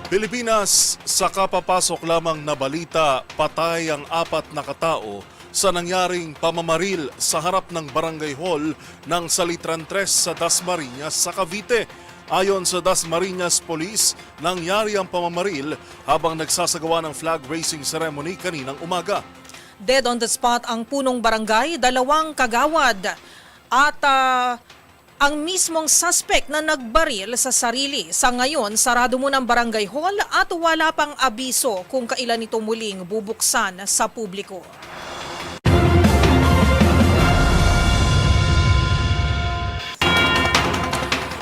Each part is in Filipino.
Pilipinas, sa kapapasok lamang na balita, patay ang 4 na katao sa nangyaring pamamaril sa harap ng Barangay Hall ng Salitran 3 sa Dasmariñas sa Cavite. Ayon sa Dasmariñas Police, nangyari ang pamamaril habang nagsasagawa ng flag raising ceremony kaninang umaga. Dead on the spot ang punong barangay, 2 kagawad at ang mismong suspect na nagbaril sa sarili. Sa ngayon, sarado muna ang barangay hall at wala pang abiso kung kailan ito muling bubuksan sa publiko.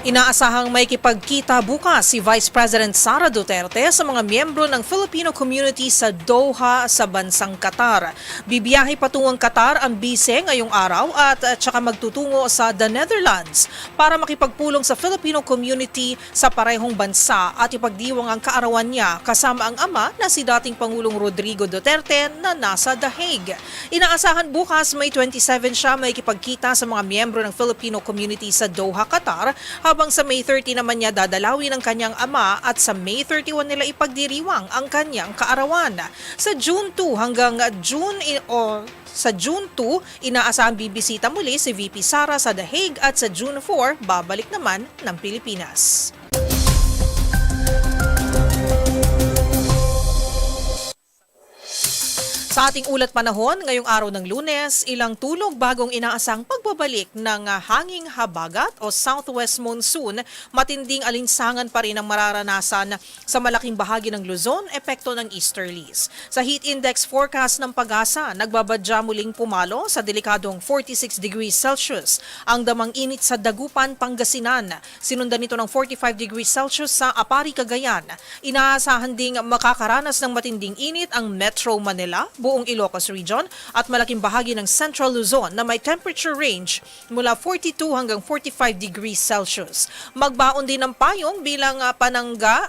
Inaasahang may kipagkita bukas si Vice President Sara Duterte sa mga miyembro ng Filipino community sa Doha sa bansang Qatar. Bibiyahe patungong Qatar ang bise ngayong araw at saka magtutungo sa The Netherlands para makipagpulong sa Filipino community sa parehong bansa at ipagdiwang ang kaarawan niya kasama ang ama na si dating Pangulong Rodrigo Duterte na nasa The Hague. Inaasahan bukas May 27 siya may kipagkita sa mga miyembro ng Filipino community sa Doha, Qatar, habang sa May 30 naman niya dadalawin ang kanyang ama at sa May 31 nila ipagdiriwang ang kanyang kaarawan. Sa June 2 hanggang June 2, inaasahang bibisita muli si VP Sara sa The Hague at sa June 4, babalik naman ng Pilipinas. Sa ating ulat panahon, ngayong araw ng Lunes, ilang tulog bagong inaasang pagbabalik ng hanging habagat o southwest monsoon, matinding alinsangan pa rin ang mararanasan sa malaking bahagi ng Luzon, epekto ng easterlies. Sa heat index forecast ng Pag-asa, nagbabadya muling pumalo sa delikadong 46 degrees Celsius ang damang init sa Dagupan, Pangasinan. Sinundan nito ng 45 degrees Celsius sa Apari, Cagayan. Inaasahan ding makakaranas ng matinding init ang Metro Manila, buong Ilocos Region at malaking bahagi ng Central Luzon na may temperature range mula 42 hanggang 45 degrees Celsius. Magbaon din ng payong bilang panangga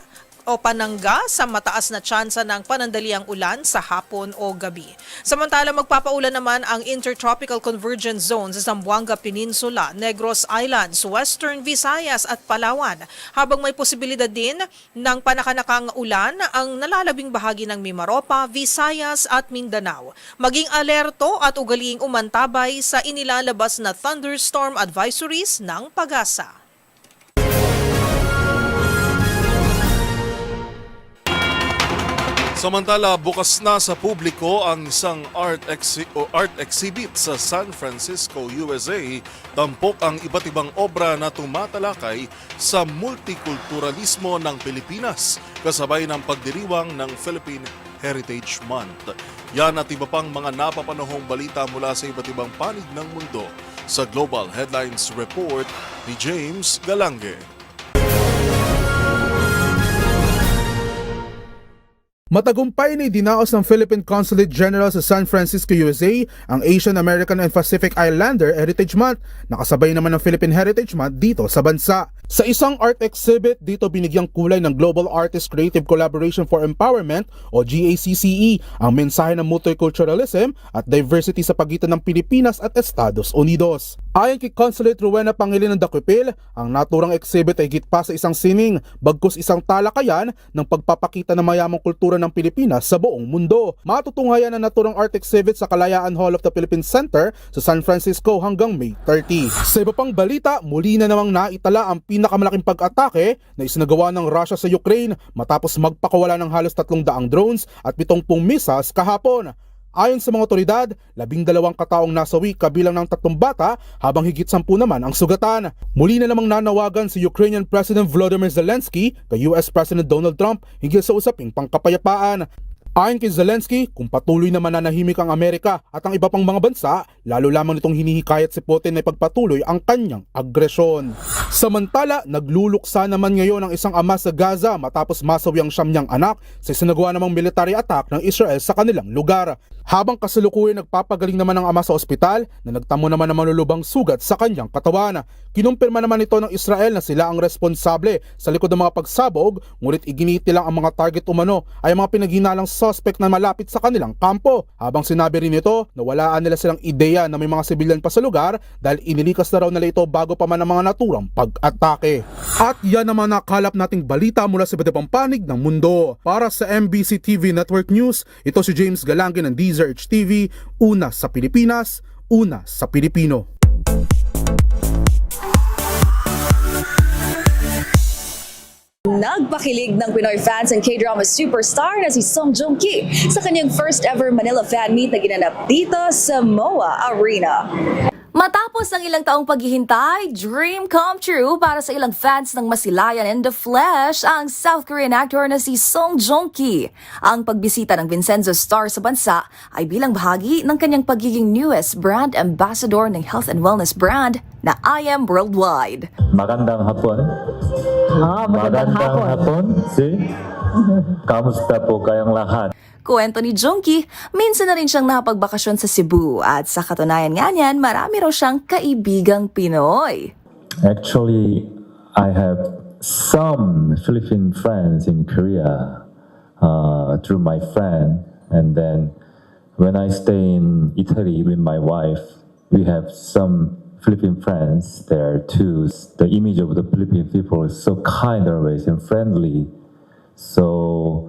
sa mataas na tsansa ng panandaliang ulan sa hapon o gabi. Samantala, magpapaulan naman ang Intertropical Convergence Zone sa Zamboanga Peninsula, Negros Islands, Western Visayas at Palawan, habang may posibilidad din ng panakanakang ulan ang nalalabing bahagi ng Mimaropa, Visayas at Mindanao. Maging alerto at ugaliing umantabay sa inilalabas na thunderstorm advisories ng Pag-asa. Samantala, bukas na sa publiko ang isang art exhibit sa San Francisco, USA. Tampok ang iba't ibang obra na tumatalakay sa multikulturalismo ng Pilipinas, kasabay ng pagdiriwang ng Philippine Heritage Month. Yan at iba pang mga napapanahong balita mula sa iba't ibang panig ng mundo sa Global Headlines Report ni James Galange. Matagumpay na idinaos ng Philippine Consulate General sa San Francisco, USA ang Asian American and Pacific Islander Heritage Month, nakasabay naman ng Philippine Heritage Month dito sa bansa. Sa isang art exhibit, dito binigyang kulay ng Global Artist Creative Collaboration for Empowerment o GACCE ang mensahe ng multiculturalism at diversity sa pagitan ng Pilipinas at Estados Unidos. Ayon kay Consulate Rowena Pangilinan Daquipil, ang naturang exhibit ay higit pa sa isang sining, bagkus isang talakayan ng pagpapakita ng mayamang kultura ng Pilipinas sa buong mundo. Matutunghayan ang naturang art exhibit sa Kalayaan Hall of the Philippine Center sa San Francisco hanggang May 30. Sa iba pang balita, muli na namang naitala ang pinakamalaking pag-atake na isinagawa ng Russia sa Ukraine matapos magpakawala ng halos 300 drones at 70 missiles kahapon. Ayon sa mga otoridad, 12 kataong nasawi kabilang ng 3 bata habang higit 10 naman ang sugatan. Muli na namang nanawagan si Ukrainian President Volodymyr Zelensky kay US President Donald Trump hinggil sa usaping pangkapayapaan. Ayon kay Zelensky, kung patuloy na mananahimik ang Amerika at ang iba pang mga bansa, lalo lamang nitong hinihikayat si Putin na ipagpatuloy ang kanyang agresyon. Samantala, nagluluksa naman ngayon ang isang ama sa Gaza matapos masawi ang 9 niyang anak sa isinagawa namang military attack ng Israel sa kanilang lugar. Habang kasalukuyan nagpapagaling naman ang ama sa ospital na nagtamo naman ng malulubang sugat sa kanyang katawan. Kinumpirma naman ito ng Israel na sila ang responsable sa likod ng mga pagsabog, ngunit iginit nilang ang mga target umano ay mga pinaghinalang suspect na malapit sa kanilang kampo. Habang sinabi rin nito na walaan nila silang ideya na may mga sibilyan pa sa lugar dahil inilikas na raw nila ito bago pa man ang mga naturang pag-atake. At yan naman nakalap nating balita mula sa iba't ibang panig ng mundo. Para sa MBC TV Network News, ito si James Galangin ng DZRH TV, una sa Pilipinas, una sa Pilipino. Nagpakilig ng Pinoy fans ang K-drama superstar na si Song Joong Ki sa kanyang first ever Manila fan meet na ginanap dito sa MOA Arena. Matapos ang ilang taong paghihintay, dream come true para sa ilang fans ng masilayan in the flesh ang South Korean actor na si Song Joong Ki. Ang pagbisita ng Vincenzo Star sa bansa ay bilang bahagi ng kanyang pagiging newest brand ambassador ng health and wellness brand na I Am Worldwide. Magandang hapon. Magandang hapon. Si? Kamusta po kayong lahat? Kwento ni Joong Ki, minsan na rin siyang napagbakasyon sa Cebu at sa katunayan nga niyan, marami raw siyang kaibigang Pinoy. Actually, I have some Philippine friends in Korea through my friend. And then when I stay in Italy with my wife, we have some Philippine friends there too. The image of the Philippine people is so kind always and friendly. So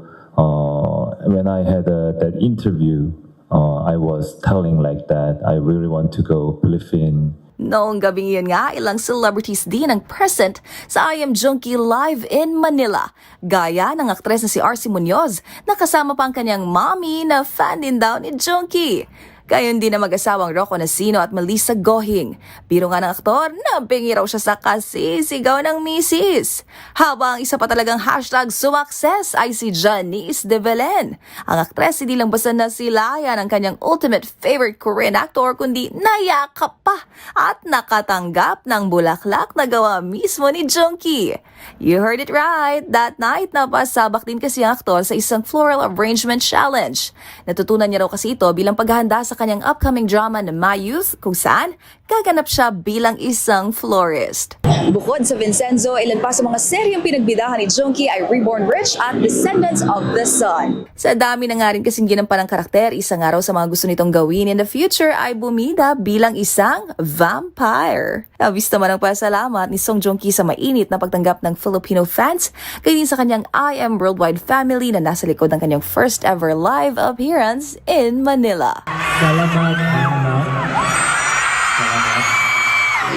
when I had that interview, I was telling like that I really want to go Philippines. Noong gabing iyon nga, ilang celebrities din ang present sa I Am Joong Ki Live in Manila. Gaya ng aktres na si RC Munoz, na kasama pa ang kanyang mommy na fan din daw ni Joong Ki. Gayon din na mag-asawang Rocco Nacino at Melissa Gohing. Biro nga ng aktor, nabingi raw siya sa kasisigaw ng misis. Habang isa pa talagang hashtag sumakses ay si Janice de Belen. Ang aktres hindi lang basta nasilayan ang kanyang ultimate favorite Korean actor kundi nayakap pa at nakatanggap ng bulaklak na gawa mismo ni Joong Ki. You heard it right. That night, napasabak din kasi ang aktor sa isang floral arrangement challenge. Natutunan niya raw kasi ito bilang paghahanda sa kanyang upcoming drama na My Youth, kung saan gaganap siya bilang isang florist. Bukod sa Vincenzo, ilan pa sa mga seryeng pinagbidahan ni Joong Ki ay Reborn Rich at Descendants of the Sun. Sa dami na nga rin kasing ginampan ng karakter, isang araw sa mga gusto nitong gawin in the future ay bumida bilang isang vampire. Nabis naman ang pasalamat ni Song Joong Ki sa mainit na pagtanggap ng Filipino fans, kaya din sa kanyang I Am Worldwide family na nasa likod ng kanyang first ever live appearance in Manila.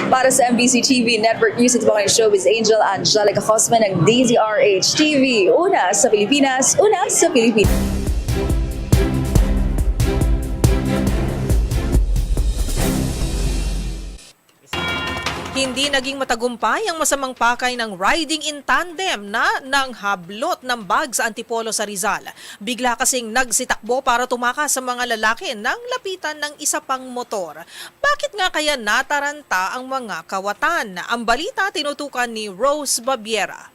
Para sa MBC TV Network News, ito po kayo showbiz angel Angelica Cosman ng DZRH TV. Una sa Pilipinas, una sa Pilipinas. Hindi naging matagumpay ang masamang pakay ng riding in tandem na nanghablot ng bag sa Antipolo sa Rizal. Bigla kasing nagsitakbo para tumakas sa mga lalaki nang lapitan ng isa pang motor. Bakit nga kaya nataranta ang mga kawatan? Ang balita tinutukan ni Rose Babiera.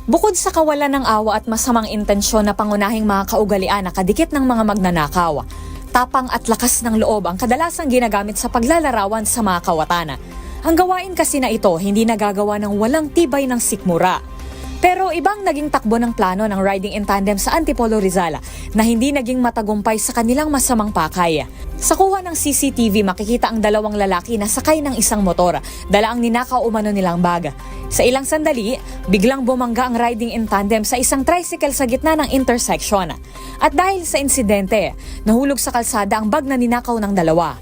Bukod sa kawalan ng awa at masamang intensyon na pangunahing mga kaugalian na kadikit ng mga magnanakaw, tapang at lakas ng loob ang kadalasang ginagamit sa paglalarawan sa mga kawatan. Ang gawain kasi na ito hindi nagagawa ng walang tibay ng sikmura. Pero ibang naging takbo ng plano ng riding in tandem sa Antipolo Rizal na hindi naging matagumpay sa kanilang masamang pakay. Sa kuha ng CCTV makikita ang dalawang lalaki na sakay ng isang motor, dala ang ninakaw umano nilang bag. Sa ilang sandali, biglang bumangga ang riding in tandem sa isang tricycle sa gitna ng intersection. At dahil sa insidente, nahulog sa kalsada ang bag na ninakaw ng dalawa.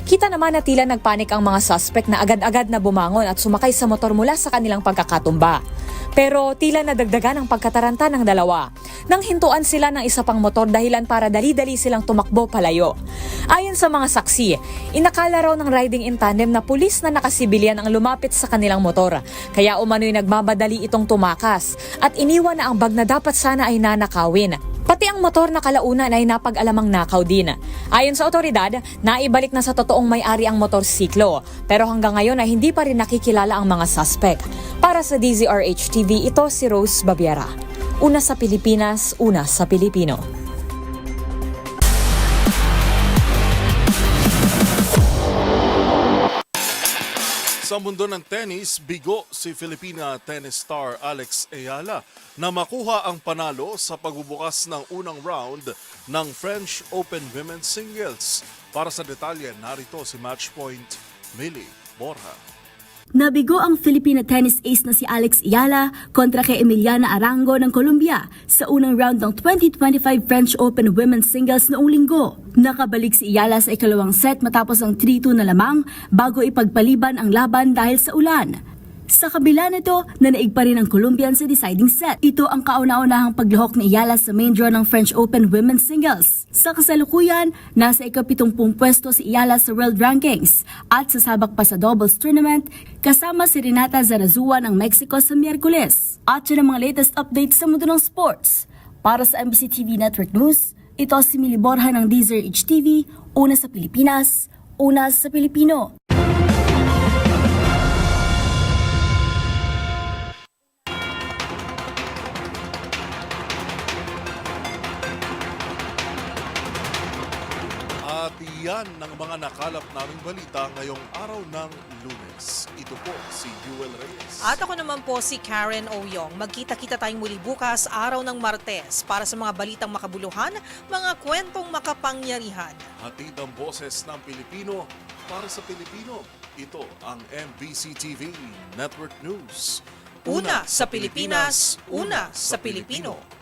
Kita naman na tila nagpanik ang mga suspect na agad-agad na bumangon at sumakay sa motor mula sa kanilang pagkakatumba. Pero tila nadagdagan ang pagkataranta ng dalawa. Nang hintuan sila ng isa pang motor dahilan para dali-dali silang tumakbo palayo. Ayon sa mga saksi, inakala raw ng riding in tandem na pulis na nakasibilyan ang lumapit sa kanilang motor. Kaya umano'y nagmamadali itong tumakas at iniwan na ang bag na dapat sana ay nanakawin. Pati ang motor na kalaunan ay napag-alamang nakaw din. Ayon sa otoridad, naibalik na sa totoong may-ari ang motorsiklo. Pero hanggang ngayon ay hindi pa rin nakikilala ang mga suspect. Para sa DZRH TV, ito si Rose Babiera. Una sa Pilipinas, una sa Pilipino. Sa Sa mundo ng tennis, bigo si Filipina tennis star Alex Ayala na makuha ang panalo sa pagbubukas ng unang round ng French Open Women's Singles. Para sa detalye, narito si Matchpoint Millie Borja. Nabigo ang Filipina tennis ace na si Alex Ayala kontra kay Emiliana Arango ng Colombia sa unang round ng 2025 French Open Women's Singles noong linggo. Nakabalik si Ayala sa ikalawang set matapos ang 3-2 na lamang bago ipagpaliban ang laban dahil sa ulan. Sa kabila nito, nanaig pa rin ang Colombian sa deciding set. Ito ang kauna-unahang paglahok ni Ayala sa main draw ng French Open Women's Singles. Sa kasalukuyan, nasa ika-70 pwesto si Ayala sa world rankings at sasabak pa sa doubles tournament kasama si Renata Zarazua ng Mexico sa Miyerkules. At yun ang mga latest updates sa mundo ng sports. Para sa MBC TV Network News, ito si Millie Borja ng DZRH TV, una sa Pilipinas, una sa Pilipino. At yan ng mga nakalap naming balita ngayong araw ng Lunes. Ito po si Jewel Reyes. At ako naman po si Karen Oyong. Magkita-kita tayong muli bukas, araw ng Martes, para sa mga balitang makabuluhan, mga kwentong makapangyarihan. Hatid ang boses ng Pilipino para sa Pilipino. Ito ang MBC TV Network News. Una sa Pilipinas, una sa Pilipino.